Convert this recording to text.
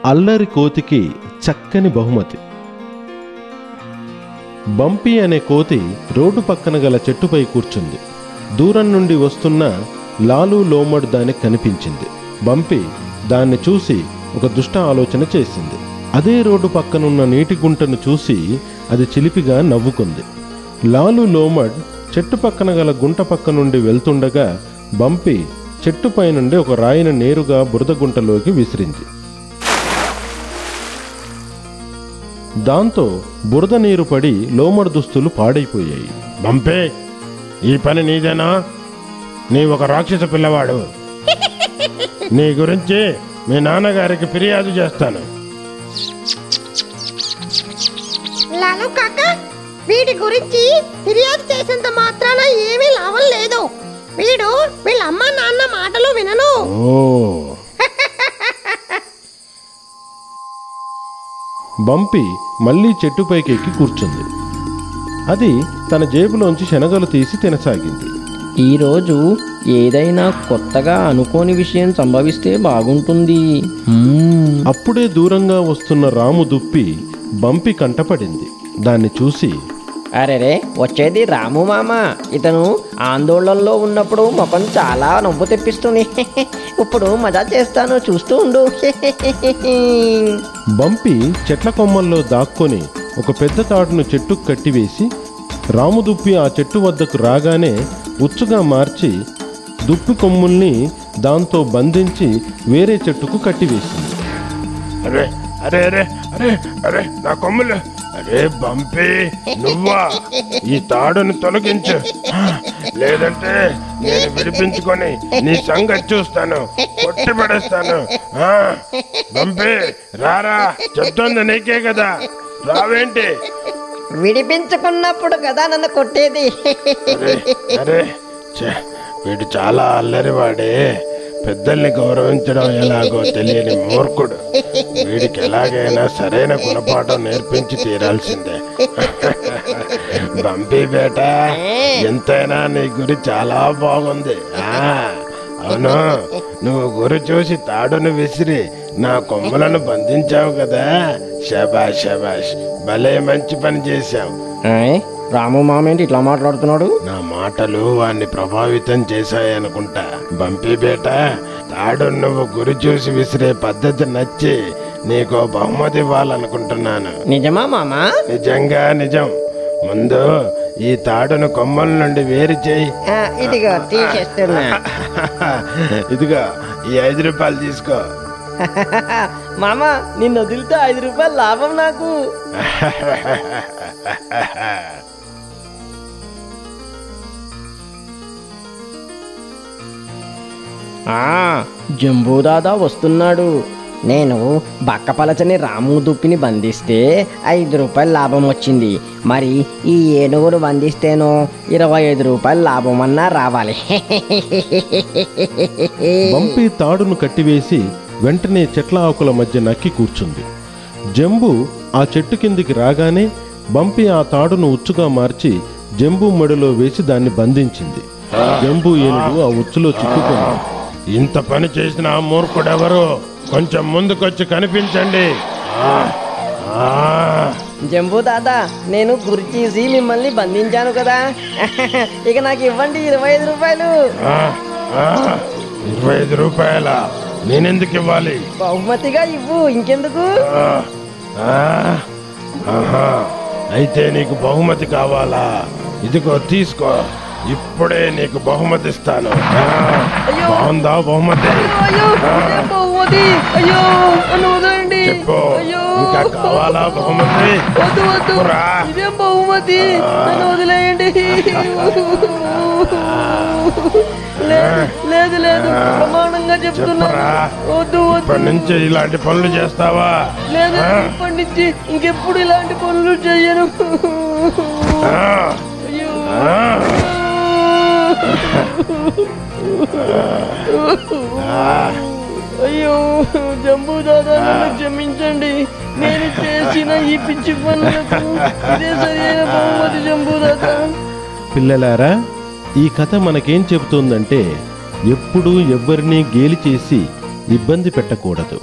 అల్లరి కోతికి చక్కని బహుమతి. బంపీ అనే కోతి రోడ్డు పక్కన గల చెట్టుపై కూర్చుంది. దూరం నుండి వస్తున్న లాలు లోమడ్ దానికి కనిపించింది. బంపీ దాన్ని చూసి ఒక దుష్ట ఆలోచన చేసింది. అదే రోడ్డు పక్కనున్న నీటి గుంటను చూసి అది చిలిపిగా నవ్వుకుంది. లాలు లోమడ్ చెట్టు పక్కన గల గుంట పక్క నుండి వెళ్తుండగా బంపీ చెట్టుపై నుండి ఒక రాయిని నేరుగా బురద గుంటలోకి విసిరింది. దాంతో బురద నీరు పడి లోమడ్ దుస్తులు పాడైపోయాయి. బంపే, ఈ పని నీదేనా? నీ ఒక రాక్షస పిల్లవాడు. నీ గురించి మీ నాన్నగారికి ఫిర్యాదు చేస్తాను. లాలు కాక, వీడి గురించి ఫిర్యాదు చేసేంత మాత్రాన ఏమీ లాభం లేదు. వీడు వీళ్ళ అమ్మ నాన్న మాటలు వినను. బంపీ మళ్లీ చెట్టుపైకి ఎక్కి కూర్చుంది. అది తన జేబులోంచి శనగలు తీసి తినసాగింది. ఈరోజు ఏదైనా కొత్తగా అనుకోని విషయం సంభవిస్తే బాగుంటుంది. అప్పుడే దూరంగా వస్తున్న రాము దుప్పి బంపి కంటపడింది. దాన్ని చూసి, అరెరే, వచ్చేది రాము మామ. ఇతను ఆందోళనలో ఉన్నప్పుడు ముఖం చాలా నవ్వు తెప్పిస్తుంది. ఇప్పుడు మజా చేస్తాను, చూస్తూ ఉండు. బంపి చెట్ల కొమ్మల్లో దాక్కొని ఒక పెద్ద తాడును చెట్టుకు కట్టివేసి రాము దుప్పి ఆ చెట్టు వద్దకు రాగానే ఉచ్చుగా మార్చి దుప్పి కొమ్ముల్ని దాంతో బంధించి వేరే చెట్టుకు కట్టివేసింది. అరే అరే అరే అరే అరే నా కొమ్ములు! అరే బంపీ, నువ్వా? ఈ తాడును తొలగించు, లేదంటే నేను విడిపించుకొని నీ సంగతి చూస్తాను, కొట్టి పడేస్తాను. బంపీ రారా, చెప్తోంది నీకే కదా, రావేంటి? విడిపించుకున్నప్పుడు కదా నన్ను కొట్టేది. అరే వీడు చాలా అల్లరివాడే. పెద్దల్ని గౌరవించడం ఎలాగో తెలియని మూర్ఖుడు. వీడికి ఎలాగైనా సరైన గుణపాఠం నేర్పించి తీరాల్సిందే. బంపీ బేట, ఎంతైనా నీ గురి చాలా బాగుంది. అవును, నువ్వు గురి చూసి తాడును విసిరి నా కొమ్మలను బంధించావు కదా. శబాష్ శబాష్, భలే మంచి పని చేశావు. రాము మామేంటి ఇట్లా మాట్లాడుతున్నాడు? నా మాటలు వాణ్ణి ప్రభావితం చేశాయనుకుంటా. బంపీ బేట, తాడు నువ్వు గురి చూసి విసిరే పద్ధతి నచ్చి నీకో బహుమతి ఇవ్వాలనుకుంటున్నాను. నిజమా మామా? నిజంగా నిజం. ముందు ఈ తాడును కొమ్మల నుండి వేరు చేయి. ఇదిగో తీసేస్తున్నా. ఇదిగో ఈ 5 రూపాయలు తీసుకో. మామ, నిన్ను వదిలితే 5 రూపాయలు లాభం నాకు. జంబూదాదా వస్తున్నాడు. నేను బక్కపలచని రాము దుప్పిని బంధిస్తే 5 రూపాయలు లాభం వచ్చింది. మరి ఈ ఏనుగును బంధిస్తేనో 25 రూపాయలు లాభం అన్నా రావాలి. బంపి తాడును కట్టివేసి వెంటనే చెట్ల ఆకుల మధ్య నక్కి కూర్చుంది. జంబు ఆ చెట్టు కిందికి రాగానే బంపి ఆ తాడును ఉచ్చుగా మార్చి జంబు మెడలో వేసి దాన్ని బంధించింది. జంబు ఏనుగు ఆ ఉచ్చులో చిక్కుకుంది. ఇంత పని చేసిన ఆ మూర్ఖుడెవరు? కొంచెం ముందుకొచ్చి కనిపించండి. జంబూ దాదా, నేను గురి చేసి మిమ్మల్ని బంధించాను కదా. ఇక నాకు ఇవ్వండి 25 రూపాయలు. 25 రూపాయల? నేనెందుకు ఇవ్వాలి? బహుమతిగా ఇవ్వు, ఇంకెందుకు? అయితే నీకు బహుమతి కావాలా? ఇదిగో తీసుకో, ఇప్పుడే నీకు బహుమతి ఇస్తాను. బాగుందా బహుమతి? చెప్పు, ఇంకా కావాలా బహుమతి? ఇదేం బహుమతి? వదిలేయండి. లేదు లేదు, ప్రమాణంగా చెప్తున్నా. వద్దు వద్దు. ఇప్పటి నుంచి ఇలాంటి పనులు చేస్తావా? లేదు, ఇప్పటి నుంచి ఇంకెప్పుడు ఇలాంటి పనులు చెయ్యను. అయ్యో జంబూ దాదా, నన్ను క్షమించండి. నేను చేసిన ఈ పిచ్చి పనులకు ఇదే సరైన బహుమతి జంబూ దాదా. పిల్లలారా, ఈ కథ మనకేం చెబుతోందంటే ఎప్పుడూ ఎవ్వరినీ గేలి చేసి ఇబ్బంది పెట్టకూడదు.